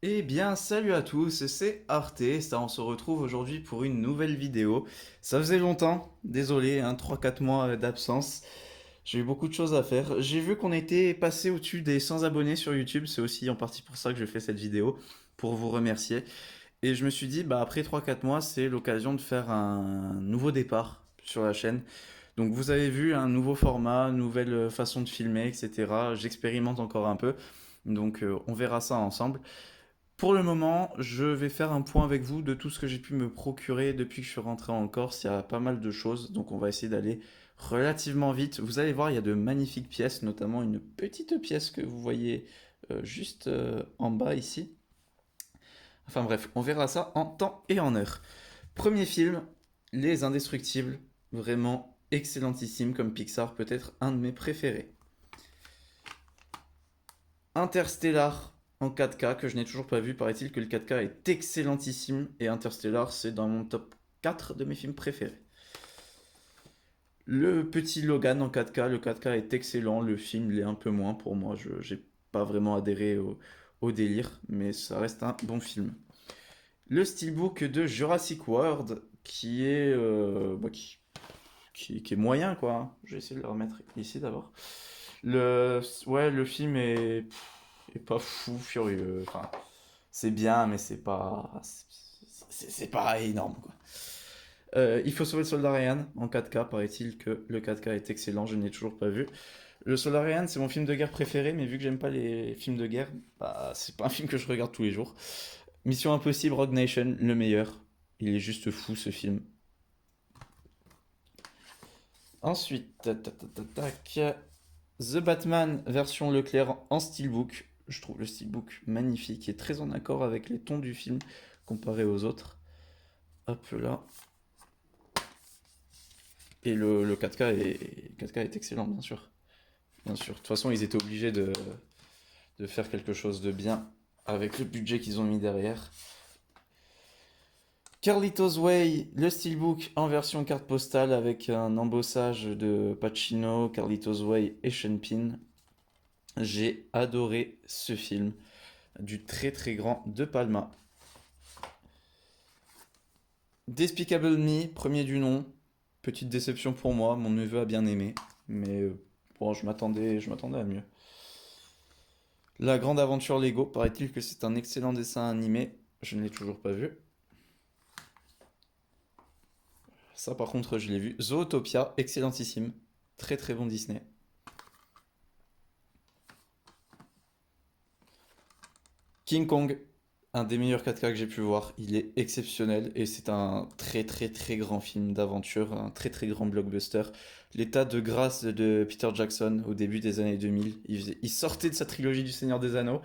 Eh bien, salut à tous, c'est Arte, on se retrouve aujourd'hui pour une nouvelle vidéo. Ça faisait longtemps, désolé, 3-4 mois d'absence. J'ai eu beaucoup de choses à faire. J'ai vu qu'on était passé au-dessus des 100 abonnés sur YouTube, c'est aussi en partie pour ça que je fais cette vidéo, pour vous remercier. Et je me suis dit, bah après 3-4 mois, c'est l'occasion de faire un nouveau départ sur la chaîne. Donc vous avez vu un nouveau format, nouvelle façon de filmer, etc. J'expérimente encore un peu, donc on verra ça ensemble. Pour le moment, je vais faire un point avec vous de tout ce que j'ai pu me procurer depuis que je suis rentré en Corse. Il y a pas mal de choses, donc on va essayer d'aller relativement vite. Vous allez voir, il y a de magnifiques pièces, notamment une petite pièce que vous voyez juste en bas ici. Enfin bref, on verra ça en temps et en heure. Premier film, Les Indestructibles, vraiment excellentissime comme Pixar, peut-être un de mes préférés. Interstellar en 4K que je n'ai toujours pas vu. Paraît-il que le 4K est excellentissime et Interstellar c'est dans mon top 4 de mes films préférés. Le petit Logan en 4K, le 4K est excellent, le film l'est un peu moins pour moi. Je n'ai pas vraiment adhéré au délire, mais ça reste un bon film. Le steelbook de Jurassic World qui est, qui est moyen quoi, hein. Je vais essayer de le remettre ici d'abord. Le film est pas fou furieux. Enfin, c'est bien, mais c'est pas énorme quoi. Il faut sauver le soldat Ryan en 4K. Paraît-il que le 4K est excellent. Je n'ai toujours pas vu. Le soldat Ryan, c'est mon film de guerre préféré, mais vu que j'aime pas les films de guerre, bah c'est pas un film que je regarde tous les jours. Mission Impossible, Rogue Nation, le meilleur. Il est juste fou ce film. Ensuite, The Batman version Leclerc en steelbook. Je trouve le steelbook magnifique et très en accord avec les tons du film comparé aux autres. Hop là. Et le 4K est excellent, bien sûr. Bien sûr. De toute façon, ils étaient obligés de faire quelque chose de bien avec le budget qu'ils ont mis derrière. Carlitos Way, le steelbook en version carte postale avec un embossage de Pacino, Carlitos Way et Sean Penn. J'ai adoré ce film du très très grand De Palma. Despicable Me, premier du nom. Petite déception pour moi, mon neveu a bien aimé, mais bon, je m'attendais à mieux. La grande aventure Lego, paraît-il que c'est un excellent dessin animé, je ne l'ai toujours pas vu. Ça par contre je l'ai vu. Zootopia, excellentissime, très très bon Disney. King Kong, un des meilleurs 4K que j'ai pu voir, il est exceptionnel et c'est un très très très grand film d'aventure, un très très grand blockbuster. L'état de grâce de Peter Jackson au début des années 2000, il sortait de sa trilogie du Seigneur des Anneaux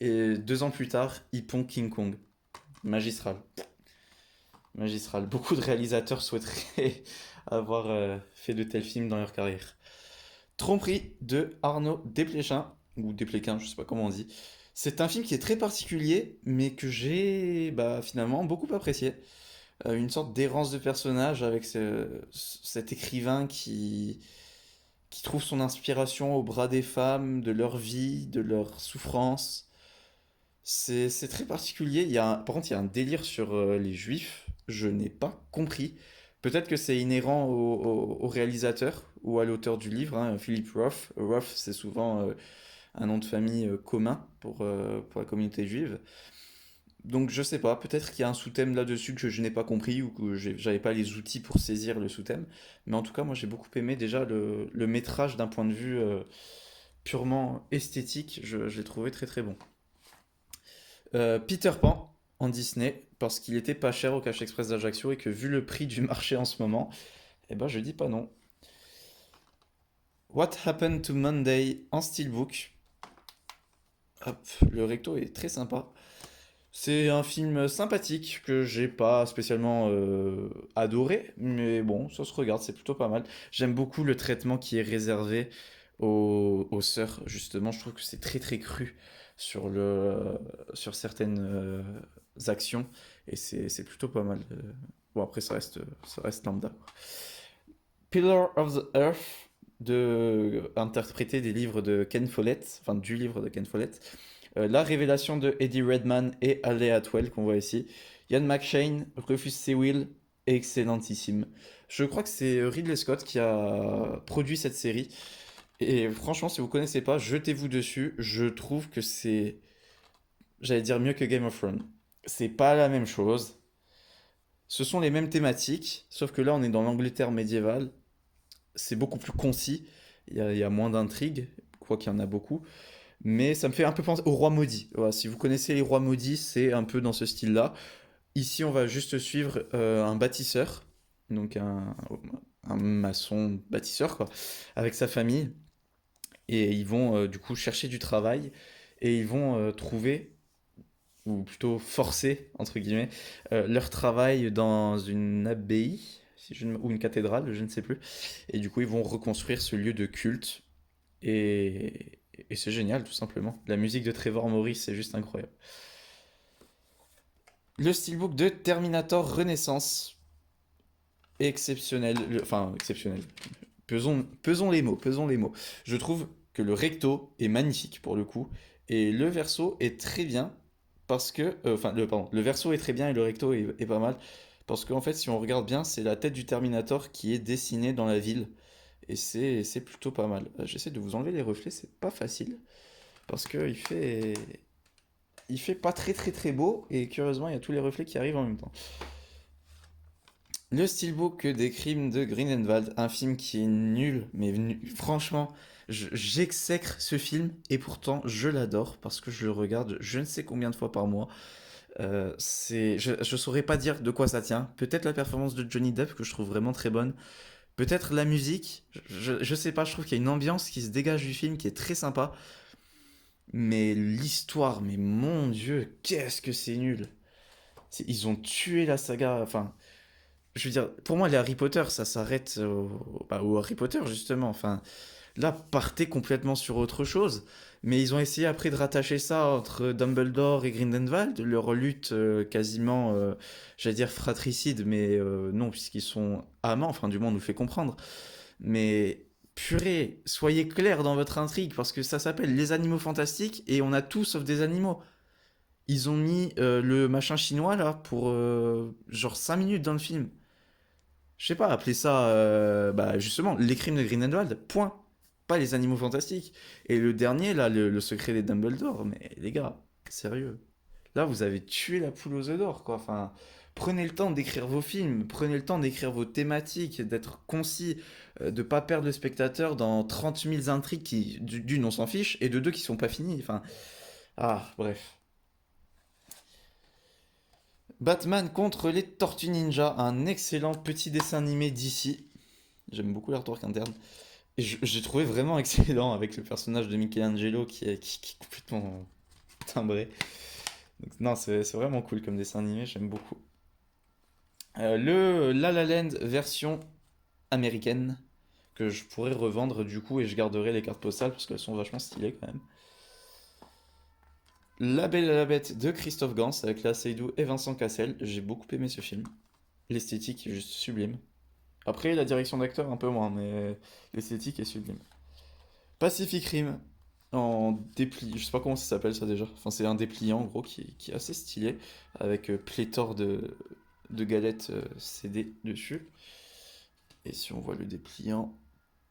et 2 ans plus tard, il pond King Kong. Magistral. Magistral. Beaucoup de réalisateurs souhaiteraient avoir fait de tels films dans leur carrière. Tromperie de Arnaud Desplechin, ou Desplechin, je sais pas comment on dit. C'est un film qui est très particulier, mais que j'ai finalement beaucoup apprécié. Une sorte d'errance de personnage avec cet écrivain qui trouve son inspiration au bras des femmes, de leur vie, de leur souffrance. C'est très particulier. Par contre, il y a un délire sur les juifs. Je n'ai pas compris. Peut-être que c'est inhérent au réalisateur ou à l'auteur du livre, hein, Philip Roth. Roth, c'est souvent un nom de famille commun pour la communauté juive. Donc je sais pas, peut-être qu'il y a un sous-thème là-dessus que je n'ai pas compris ou que j'avais pas les outils pour saisir le sous-thème. Mais en tout cas, moi j'ai beaucoup aimé déjà le métrage d'un point de vue purement esthétique. Je l'ai trouvé très très bon. Peter Pan en Disney, parce qu'il était pas cher au Cache Express d'Ajaccio et que vu le prix du marché en ce moment, eh ben je dis pas non. What Happened to Monday en steelbook. Hop, le recto est très sympa. C'est un film sympathique que j'ai pas spécialement adoré, mais bon, ça se regarde, c'est plutôt pas mal. J'aime beaucoup le traitement qui est réservé aux sœurs, justement. Je trouve que c'est très très cru sur certaines actions, et c'est plutôt pas mal. Bon, après, ça reste lambda. Pillar of the Earth, interprété des livres de Ken Follett, enfin du livre de Ken Follett. La révélation de Eddie Redmayne et Hayley Atwell qu'on voit ici. Ian McShane, Rufus Sewell, excellentissime. Je crois que c'est Ridley Scott qui a produit cette série. Et franchement, si vous connaissez pas, jetez-vous dessus. Je trouve que c'est, j'allais dire mieux que Game of Thrones. C'est pas la même chose. Ce sont les mêmes thématiques, sauf que là, on est dans l'Angleterre médiévale. C'est beaucoup plus concis. Il y a moins d'intrigues, quoi qu'il y en a beaucoup. Mais ça me fait un peu penser au Roi Maudit. Voilà, si vous connaissez les Rois Maudits, c'est un peu dans ce style-là. Ici, on va juste suivre un bâtisseur, donc un maçon bâtisseur, quoi, avec sa famille. Et ils vont du coup chercher du travail et ils vont trouver, ou plutôt forcer, entre guillemets, leur travail dans une abbaye, si je ne- ou une cathédrale, je ne sais plus. Et du coup, ils vont reconstruire ce lieu de culte. Et c'est génial, tout simplement. La musique de Trevor Morris, c'est juste incroyable. Le steelbook de Terminator Renaissance, exceptionnel. Enfin, exceptionnel. Pesons les mots, pesons les mots. Je trouve que le recto est magnifique pour le coup. Et le verso est très bien parce que. Enfin, pardon, le verso est très bien et le recto est pas mal. Parce qu'en fait, si on regarde bien, c'est la tête du Terminator qui est dessinée dans la ville. Et c'est plutôt pas mal. J'essaie de vous enlever les reflets, c'est pas facile. Parce que il fait pas très très très beau. Et curieusement, il y a tous les reflets qui arrivent en même temps. Le steelbook des crimes de Grindelwald, un film qui est nul, mais franchement, j'exècre ce film et pourtant je l'adore parce que je le regarde je ne sais combien de fois par mois. Je saurais pas dire de quoi ça tient. Peut-être la performance de Johnny Depp que je trouve vraiment très bonne. Peut-être la musique. Je sais pas, je trouve qu'il y a une ambiance qui se dégage du film qui est très sympa. Mais l'histoire, mais mon Dieu, qu'est-ce que c'est nul. Ils ont tué la saga. Enfin, je veux dire, pour moi, les Harry Potter, ça s'arrête au Harry Potter, justement. Enfin, là, partez complètement sur autre chose. Mais ils ont essayé après de rattacher ça entre Dumbledore et Grindelwald, leur lutte quasiment, j'allais dire fratricide, mais non, puisqu'ils sont amants, enfin, du moins, on nous le fait comprendre. Mais purée, soyez clairs dans votre intrigue, parce que ça s'appelle Les Animaux Fantastiques, et on a tout sauf des animaux. Ils ont mis le machin chinois, là, pour genre 5 minutes dans le film. Je sais pas, appeler ça bah, justement les crimes de Grindelwald, point. Pas les animaux fantastiques. Et le dernier, là, le secret des Dumbledore, mais les gars, sérieux. Là, vous avez tué la poule aux œufs d'or, quoi. Enfin, prenez le temps d'écrire vos films, prenez le temps d'écrire vos thématiques, d'être concis, de pas perdre le spectateur dans 30 000 intrigues qui, d'une, on s'en fiche, et de deux, qui sont pas finies. Enfin, bref. Batman contre les Tortues Ninja, un excellent petit dessin animé d'ici. J'aime beaucoup l'artwork interne. Et j'ai trouvé vraiment excellent avec le personnage de Michelangelo qui est complètement timbré. Donc, non, c'est vraiment cool comme dessin animé, j'aime beaucoup. Le La La Land version américaine, que je pourrais revendre du coup et je garderai les cartes postales parce qu'elles sont vachement stylées quand même. La Belle et la Bête de Christophe Gans avec Léa Seydoux et Vincent Cassel, j'ai beaucoup aimé ce film. L'esthétique est juste sublime. Après, la direction d'acteur un peu moins, mais l'esthétique est sublime. Pacific Rim en dépli, je sais pas comment ça s'appelle ça déjà. Enfin, c'est un dépliant en gros qui est assez stylé avec pléthore de galettes CD dessus. Et si on voit le dépliant,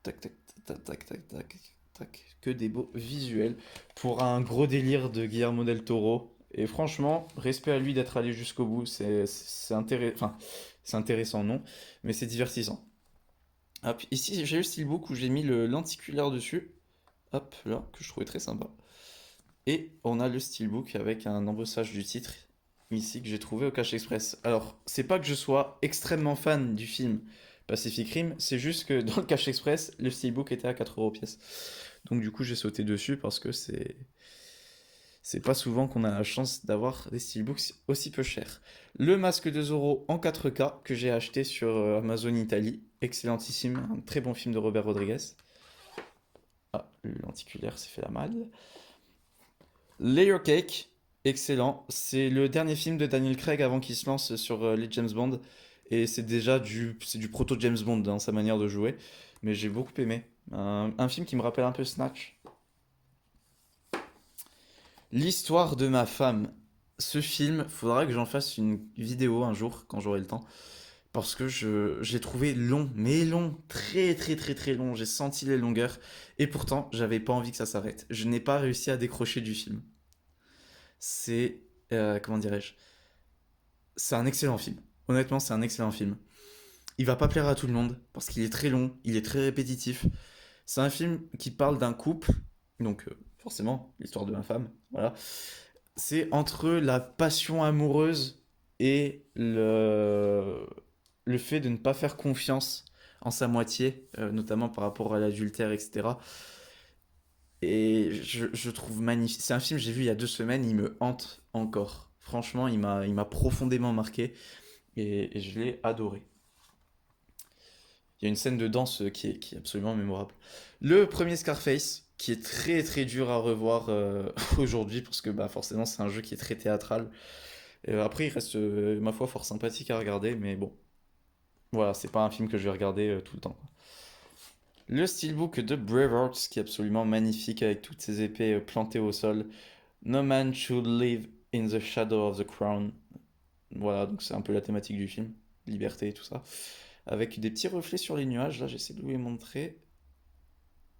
tac tac tac tac tac tac tac, que des beaux visuels pour un gros délire de Guillermo del Toro. Et franchement, respect à lui d'être allé jusqu'au bout. C'est intéressant non, mais c'est divertissant. Hop, ici j'ai le steelbook où j'ai mis le lenticulaire dessus. Hop, là, que je trouvais très sympa. Et on a le steelbook avec un embossage du titre ici que j'ai trouvé au Cash Express. Alors, c'est pas que je sois extrêmement fan du film Pacific Rim, c'est juste que dans le Cash Express, le steelbook était à 4 euros pièce. Donc du coup, j'ai sauté dessus parce que c'est pas souvent qu'on a la chance d'avoir des steelbooks aussi peu chers. Le masque de Zorro en 4K que j'ai acheté sur Amazon Italie, excellentissime, un très bon film de Robert Rodriguez. Ah, le lenticulaire s'est fait la malle. Layer Cake, excellent. C'est le dernier film de Daniel Craig avant qu'il se lance sur les James Bond. Et c'est déjà c'est du proto James Bond dans sa manière de jouer. Mais j'ai beaucoup aimé. Un film qui me rappelle un peu Snatch. L'histoire de ma femme. Ce film, faudra que j'en fasse une vidéo un jour quand j'aurai le temps. Parce que je l'ai trouvé long, mais long, très très très très long. J'ai senti les longueurs. Et pourtant, j'avais pas envie que ça s'arrête. Je n'ai pas réussi à décrocher du film. C'est. Comment dirais-je? C'est un excellent film. Honnêtement, c'est un excellent film. Il va pas plaire à tout le monde parce qu'il est très long, il est très répétitif. C'est un film qui parle d'un couple, donc forcément l'histoire de ma femme, voilà. C'est entre la passion amoureuse et le fait de ne pas faire confiance en sa moitié, notamment par rapport à l'adultère, etc. Et je trouve magnifique. C'est un film que j'ai vu il y a 2 semaines, il me hante encore. Franchement, il m'a profondément marqué et je l'ai adoré. Il y a une scène de danse qui est absolument mémorable. Le premier Scarface, qui est très très dur à revoir aujourd'hui, parce que bah, forcément c'est un jeu qui est très théâtral. Après, il reste, ma foi, fort sympathique à regarder, mais bon, voilà, c'est pas un film que je vais regarder tout le temps. Le steelbook de Braveheart, qui est absolument magnifique, avec toutes ses épées plantées au sol. No man should live in the shadow of the crown. Voilà, donc c'est un peu la thématique du film, liberté et tout ça. Avec des petits reflets sur les nuages, là j'essaie de vous les montrer.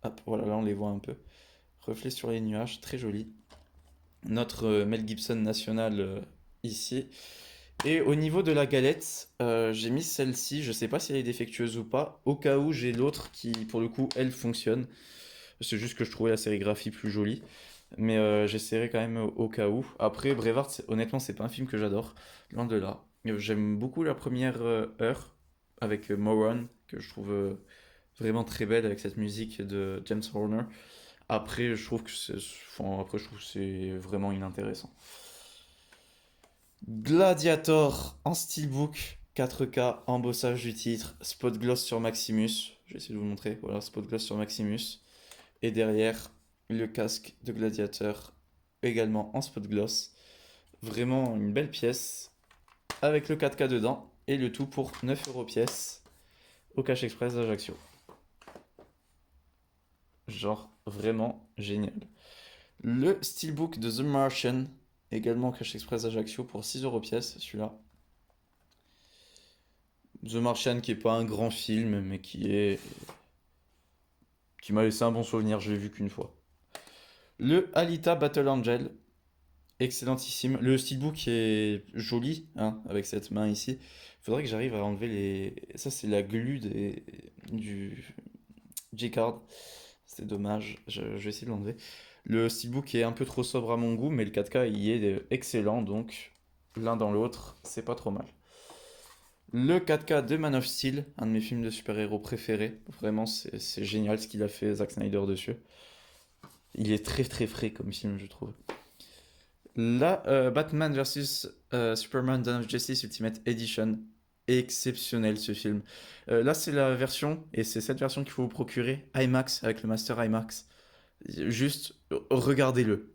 Hop, voilà, là on les voit un peu. Reflets sur les nuages, très joli. Notre Mel Gibson national ici. Et au niveau de la galette, j'ai mis celle-ci, je sais pas si elle est défectueuse ou pas, au cas où j'ai l'autre qui, pour le coup, elle fonctionne. C'est juste que je trouvais la sérigraphie plus jolie. Mais j'essaierai quand même au cas où. Après, Braveheart, honnêtement, c'est pas un film que j'adore. Loin de là. J'aime beaucoup la première heure avec Moron, que je trouve vraiment très belle avec cette musique de James Horner. Après, je trouve que c'est vraiment inintéressant. Gladiator en steelbook, 4K, embossage du titre, spot gloss sur Maximus. Je vais essayer de vous montrer. Voilà, spot gloss sur Maximus. Et derrière, le casque de Gladiator, également en spot gloss. Vraiment une belle pièce, avec le 4K dedans, et le tout pour 9 euros pièce, au Cash Express d'Ajaccio. Genre, vraiment génial. Le steelbook de The Martian, également au Cash Express d'Ajaccio, pour 6 euros pièce, celui-là. The Martian qui est pas un grand film, mais qui m'a laissé un bon souvenir, je l'ai vu qu'une fois. Le Alita Battle Angel, excellentissime. Le steelbook est joli, hein, avec cette main ici. Il faudrait que j'arrive à enlever les. Ça, c'est la glu du G-Card. C'est dommage, je vais essayer de l'enlever. Le steelbook est un peu trop sobre à mon goût, mais le 4K il est excellent, donc l'un dans l'autre, c'est pas trop mal. Le 4K de Man of Steel, un de mes films de super-héros préférés. Vraiment, c'est génial ce qu'il a fait Zack Snyder dessus. Il est très très frais comme film, je trouve. Là, Batman vs Superman Dawn of Justice Ultimate Edition. Exceptionnel ce film. Là, c'est la version, et c'est cette version qu'il faut vous procurer, IMAX, avec le Master IMAX. Juste, regardez-le.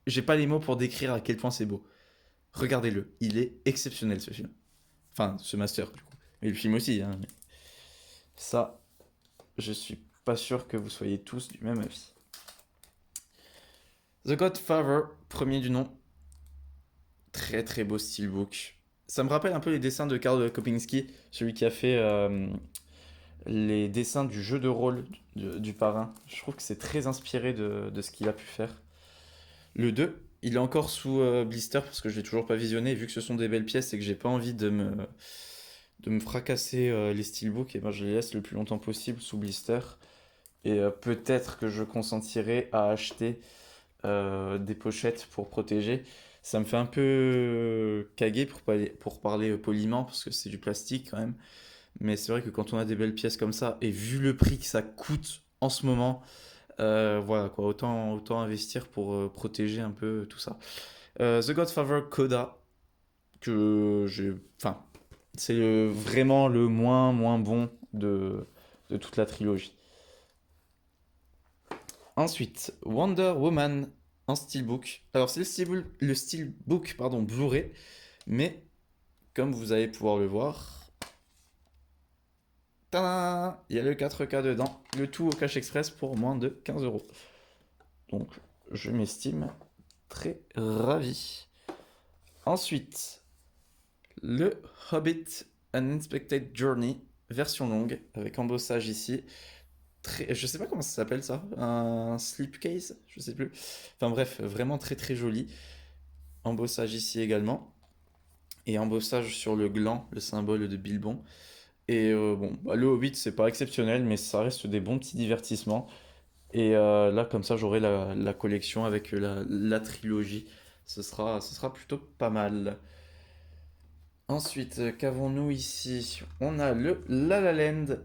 J'ai pas les mots pour décrire à quel point c'est beau. Regardez-le. Il est exceptionnel ce film. Enfin, ce Master, du coup. Mais le film aussi, hein. Ça, je suis pas sûr que vous soyez tous du même avis. The Godfather, premier du nom. Très très beau steelbook. Ça me rappelle un peu les dessins de Karl Kopinski, celui qui a fait les dessins du jeu de rôle du parrain. Je trouve que c'est très inspiré de ce qu'il a pu faire. Le 2, il est encore sous blister parce que je l'ai toujours pas visionné. Et vu que ce sont des belles pièces et que j'ai pas envie de me fracasser les steelbooks, et ben je les laisse le plus longtemps possible sous blister. Et peut-être que je consentirai à acheter des pochettes pour protéger. Ça me fait un peu caguer pour parler poliment parce que c'est du plastique quand même. Mais c'est vrai que quand on a des belles pièces comme ça, et vu le prix que ça coûte en ce moment, voilà quoi, autant investir pour protéger un peu tout ça. The Godfather Coda, que j'ai. Enfin, c'est vraiment le moins bon de toute la trilogie. Ensuite, Wonder Woman en steelbook. Alors, c'est le steelbook pardon, Blu-ray, mais comme vous allez pouvoir le voir, tadam, il y a le 4K dedans, le tout au Cash Express pour moins de 15 euros. Donc, je m'estime très ravi. Ensuite, le Hobbit Unexpected Journey, version longue, avec embossage ici. Je sais pas comment ça s'appelle ça, un slipcase, je sais plus. Enfin bref, vraiment très très joli. Embossage ici également. Et embossage sur le gland, le symbole de Bilbon. Et bon, bah, le Hobbit, c'est pas exceptionnel, mais ça reste des bons petits divertissements. Et là, comme ça, j'aurai la collection avec la trilogie. Ce sera plutôt pas mal. Ensuite, qu'avons-nous ici? On a le La La Land,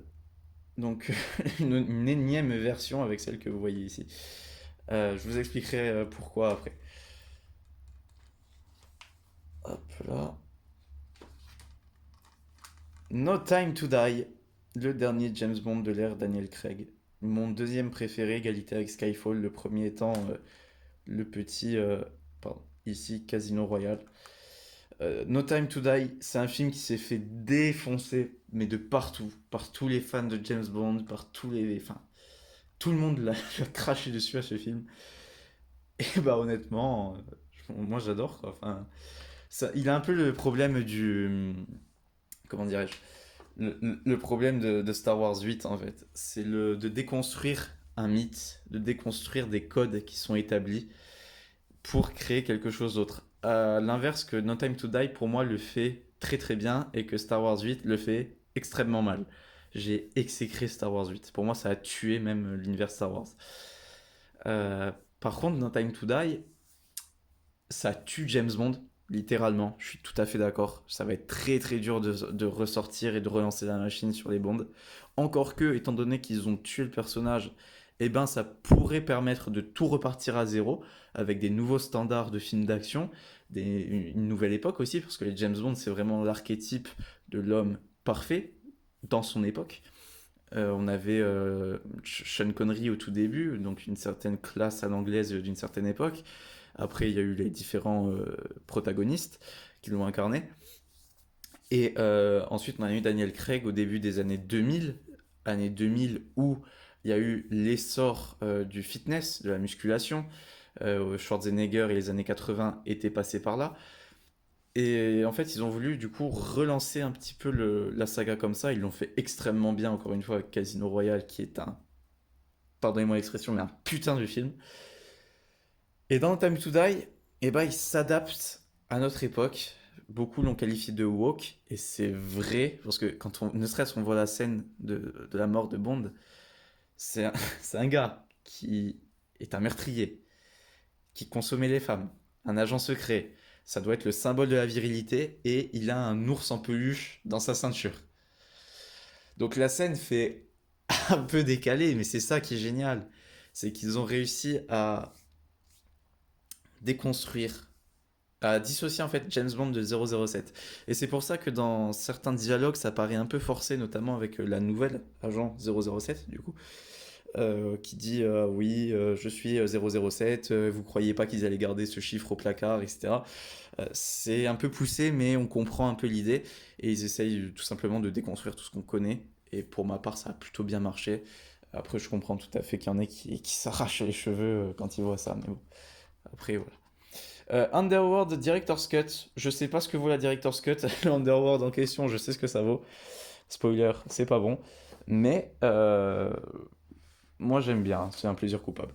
donc une énième version avec celle que vous voyez ici. Je vous expliquerai pourquoi après. Hop là. No Time to Die, le dernier James Bond de l'ère Daniel Craig. Mon deuxième préféré, égalité avec Skyfall, le premier étant le petit, pardon, ici Casino Royale. No Time to Die, c'est un film qui s'est fait défoncer, mais de partout, par tous les fans de James Bond, par tous les, enfin, tout le monde l'a l'a craché dessus à ce film. Et bah honnêtement, moi j'adore quoi. Enfin, ça, il a un peu le problème comment dirais-je, le problème de Star Wars 8 en fait, c'est de déconstruire un mythe, de déconstruire des codes qui sont établis pour créer quelque chose d'autre. À l'inverse que No Time to Die, pour moi, le fait très très bien et que Star Wars 8 le fait extrêmement mal. J'ai exécré Star Wars 8. Pour moi, ça a tué même l'univers Star Wars. Euh, Par contre, No Time to Die, ça tue James Bond, littéralement. Je suis tout à fait d'accord. Ça va être très très dur de ressortir et de relancer la machine sur les Bonds. Encore que, étant donné qu'ils ont tué le personnage, eh ben ça pourrait permettre de tout repartir à zéro avec des nouveaux standards de films d'action, une nouvelle époque aussi, parce que les James Bond, c'est vraiment l'archétype de l'homme parfait dans son époque. On avait Sean Connery au tout début, donc une certaine classe à l'anglaise d'une certaine époque. Après, il y a eu les différents protagonistes qui l'ont incarné. Et ensuite, on a eu Daniel Craig au début des années 2000 où il y a eu l'essor du fitness, de la musculation. Schwarzenegger et les années 80 étaient passés par là. Et en fait, ils ont voulu du coup relancer un petit peu la saga comme ça. Ils l'ont fait extrêmement bien, encore une fois, avec Casino Royale, qui est pardonnez-moi l'expression, mais un putain de film. Et dans Time to Die, eh ben, il s'adapte à notre époque. Beaucoup l'ont qualifié de woke, et c'est vrai, parce que quand ne serait-ce qu'on voit la scène de la mort de Bond, c'est un, c'est un gars qui est un meurtrier, qui consommait les femmes, un agent secret. Ça doit être le symbole de la virilité, et il a un ours en peluche dans sa ceinture. Donc la scène fait un peu décalé, mais c'est ça qui est génial. C'est qu'ils ont réussi à déconstruire, à dissocier en fait James Bond de 007. Et c'est pour ça que dans certains dialogues, ça paraît un peu forcé, notamment avec la nouvelle agent 007, du coup, qui dit oui, je suis 007, vous croyez pas qu'ils allaient garder ce chiffre au placard, etc. C'est un peu poussé, mais on comprend un peu l'idée, et ils essayent tout simplement de déconstruire tout ce qu'on connaît. Et pour ma part, ça a plutôt bien marché. Après, je comprends tout à fait qu'il y en ait qui s'arrachent les cheveux quand ils voient ça, mais bon, après, voilà. Underworld Director's Cut. Je sais pas ce que vaut la Director's Cut. Le Underworld en question, je sais ce que ça vaut. Spoiler, c'est pas bon. Mais moi j'aime bien, c'est un plaisir coupable.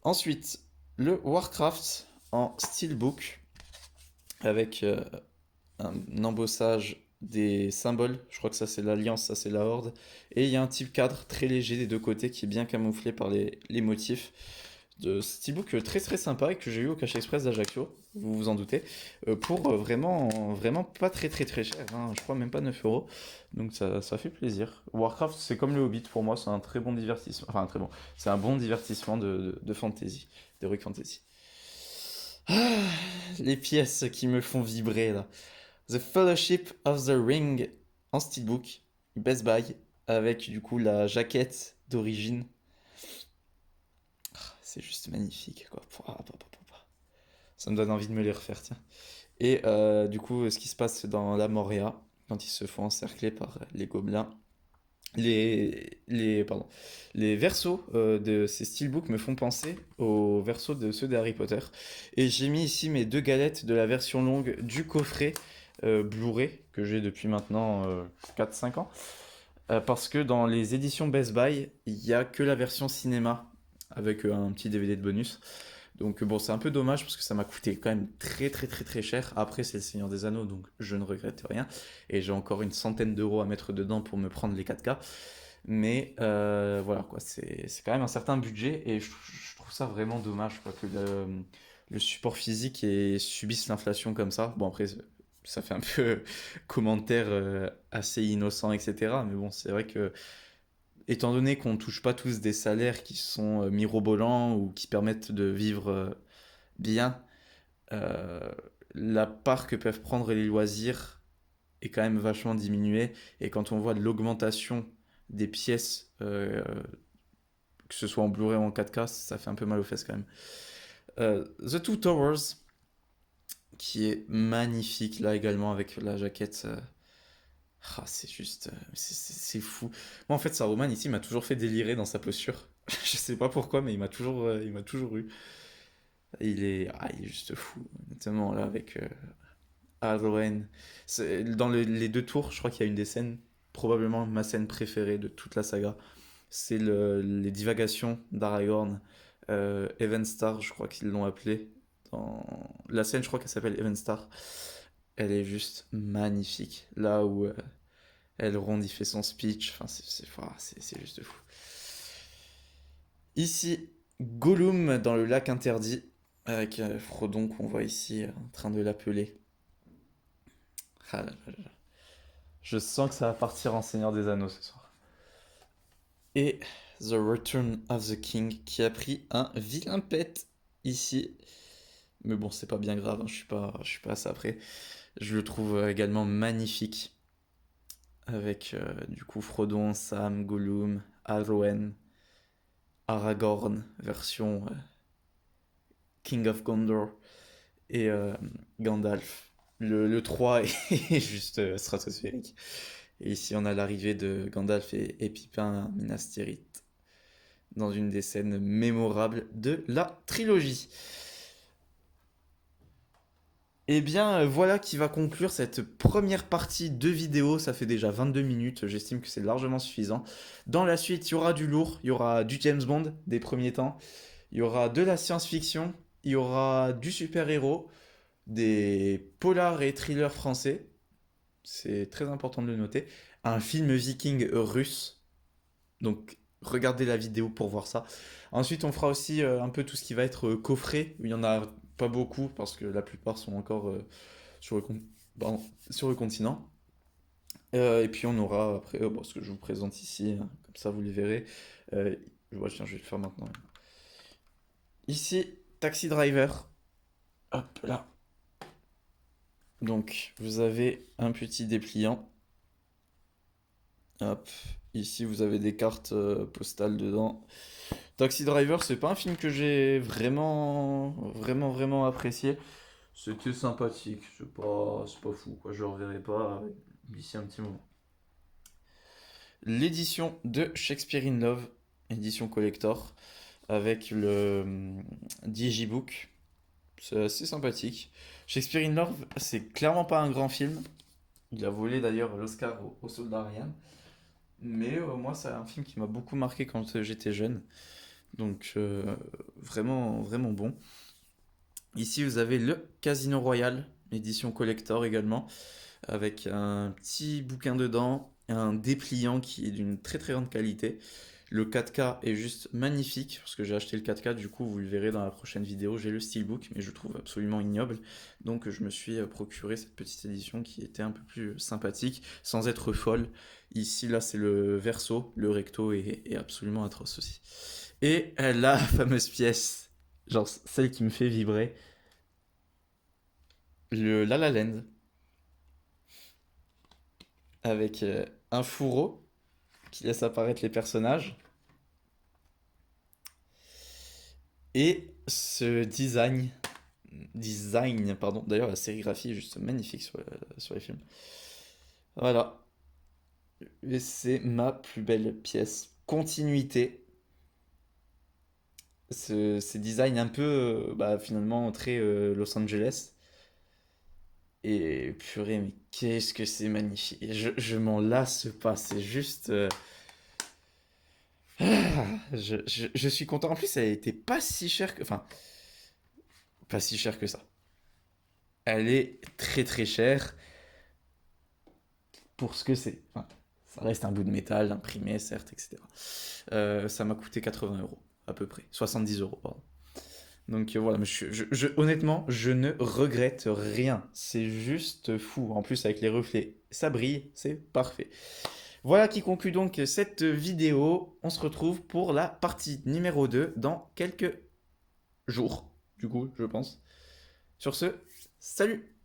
Ensuite, le Warcraft en steelbook avec un embossage des symboles. Je crois que ça c'est l'Alliance, ça c'est la Horde. Et il y a un type cadre très léger des deux côtés qui est bien camouflé par les motifs de steelbook très très sympa et que j'ai eu au Cache Express d'Ajaccio, vous vous en doutez, pour vraiment, vraiment pas très très très cher, hein, je crois même pas 9 euros, donc ça fait plaisir. Warcraft c'est comme le Hobbit pour moi, c'est un très bon divertissement, enfin un très bon, c'est un bon divertissement de fantasy, d'heroic fantasy. Ah, les pièces qui me font vibrer là. The Fellowship of the Ring en steelbook, Best Buy, avec du coup la jaquette d'origine. C'est juste magnifique, quoi. Ça me donne envie de me les refaire, tiens. Et du coup, ce qui se passe dans la Moria, quand ils se font encercler par les gobelins, Pardon, les versos de ces steelbooks me font penser aux versos de ceux d'Harry Potter. Et j'ai mis ici mes deux galettes de la version longue du coffret Blu-ray que j'ai depuis maintenant 4-5 ans. Parce que dans les éditions Best Buy, il n'y a que la version cinéma avec un petit DVD de bonus. Donc bon, c'est un peu dommage parce que ça m'a coûté quand même très très très très cher. Après, c'est le Seigneur des Anneaux, donc je ne regrette rien. Et j'ai encore une centaine d'euros à mettre dedans pour me prendre les 4K. Mais voilà quoi, c'est quand même un certain budget et je trouve ça vraiment dommage quoi, que le support physique subisse l'inflation comme ça. Bon après, ça fait un peu commentaire assez innocent, etc. Mais bon, c'est vrai que étant donné qu'on ne touche pas tous des salaires qui sont mirobolants ou qui permettent de vivre bien, euh, la part que peuvent prendre les loisirs est quand même vachement diminuée. Et quand on voit l'augmentation des pièces, que ce soit en Blu-ray ou en 4K, ça fait un peu mal aux fesses quand même. The Two Towers, qui est magnifique là également avec la jaquette. C'est juste. C'est fou. Moi en fait, Saruman ici m'a toujours fait délirer dans sa posture. Je sais pas pourquoi, mais il m'a toujours eu. Il est juste fou. Notamment là avec Arwen. Dans les deux tours, je crois qu'il y a une des scènes, probablement ma scène préférée de toute la saga. C'est les divagations d'Aragorn. Evenstar, je crois qu'ils l'ont appelé. La scène, je crois qu'elle s'appelle Evenstar. Elle est juste magnifique. Là où Elrond il fait son speech, enfin, c'est juste fou. Ici, Gollum dans le lac interdit, avec Frodon qu'on voit ici en train de l'appeler. Ah là là là. Je sens que ça va partir en Seigneur des Anneaux ce soir. Et The Return of the King qui a pris un vilain pet ici. Mais bon, c'est pas bien grave, hein, je suis pas à ça après. Je le trouve également magnifique. Avec du coup Frodon, Sam, Gollum, Arwen, Aragorn, version King of Gondor, et Gandalf. Le 3 est juste stratosphérique. Et ici, on a l'arrivée de Gandalf et Pippin à Minas Tirith dans une des scènes mémorables de la trilogie. Et bien voilà qui va conclure cette première partie de vidéo. Ça fait déjà 22 minutes, j'estime que c'est largement suffisant. Dans la suite, il y aura du lourd, il y aura du James Bond des premiers temps, il y aura de la science-fiction, il y aura du super-héros, des polars et thrillers français, c'est très important de le noter, un film viking russe, donc regardez la vidéo pour voir ça. Ensuite, on fera aussi un peu tout ce qui va être coffret, où il y en a pas beaucoup parce que la plupart sont encore sur, le pardon, sur le continent. Et puis on aura après bon, ce que je vous présente ici, hein, comme ça vous les verrez. Euh, Tiens, je vais le faire maintenant. Ici, Taxi Driver. Hop là. Donc, vous avez un petit dépliant. Hop. Ici, vous avez des cartes postales dedans. Taxi Driver, c'est pas un film que j'ai vraiment apprécié. C'était sympathique, c'est pas fou, quoi. Je le reverrai pas d'ici un petit moment. L'édition de Shakespeare in Love, édition collector, avec le Digibook. C'est assez sympathique. Shakespeare in Love, c'est clairement pas un grand film. Il a volé d'ailleurs l'Oscar au Soldat Ryan. Mais moi, c'est un film qui m'a beaucoup marqué quand j'étais jeune. Donc, vraiment bon. Ici, vous avez le Casino Royale, édition collector également, avec un petit bouquin dedans, un dépliant qui est d'une très très grande qualité. Le 4K est juste magnifique, parce que j'ai acheté le 4K, du coup vous le verrez dans la prochaine vidéo, j'ai le steelbook, mais je le trouve absolument ignoble. Donc je me suis procuré cette petite édition qui était un peu plus sympathique, sans être folle. Ici, là, c'est le verso, le recto est absolument atroce aussi. Et la fameuse pièce, genre celle qui me fait vibrer, le La La Land, avec un fourreau qui laisse apparaître les personnages. Et ce pardon, d'ailleurs la sérigraphie est juste magnifique sur les films. Voilà. Et c'est ma plus belle pièce. Continuité. Ces designs un peu, bah, finalement, très Los Angeles. Et purée, mais qu'est-ce que c'est magnifique. Et je m'en lasse pas, c'est juste... je suis content. En plus, elle était pas si chère que... Enfin, pas si chère que ça. Elle est très très chère pour ce que c'est. Enfin, ça reste un bout de métal, imprimé, certes, etc. Ça m'a coûté 80 euros, à peu près. 70 euros, pardon. Donc voilà, mais honnêtement, je ne regrette rien. C'est juste fou. En plus, avec les reflets, ça brille, c'est parfait. Voilà qui conclut donc cette vidéo. On se retrouve pour la partie numéro 2 dans quelques jours, du coup, je pense. Sur ce, salut!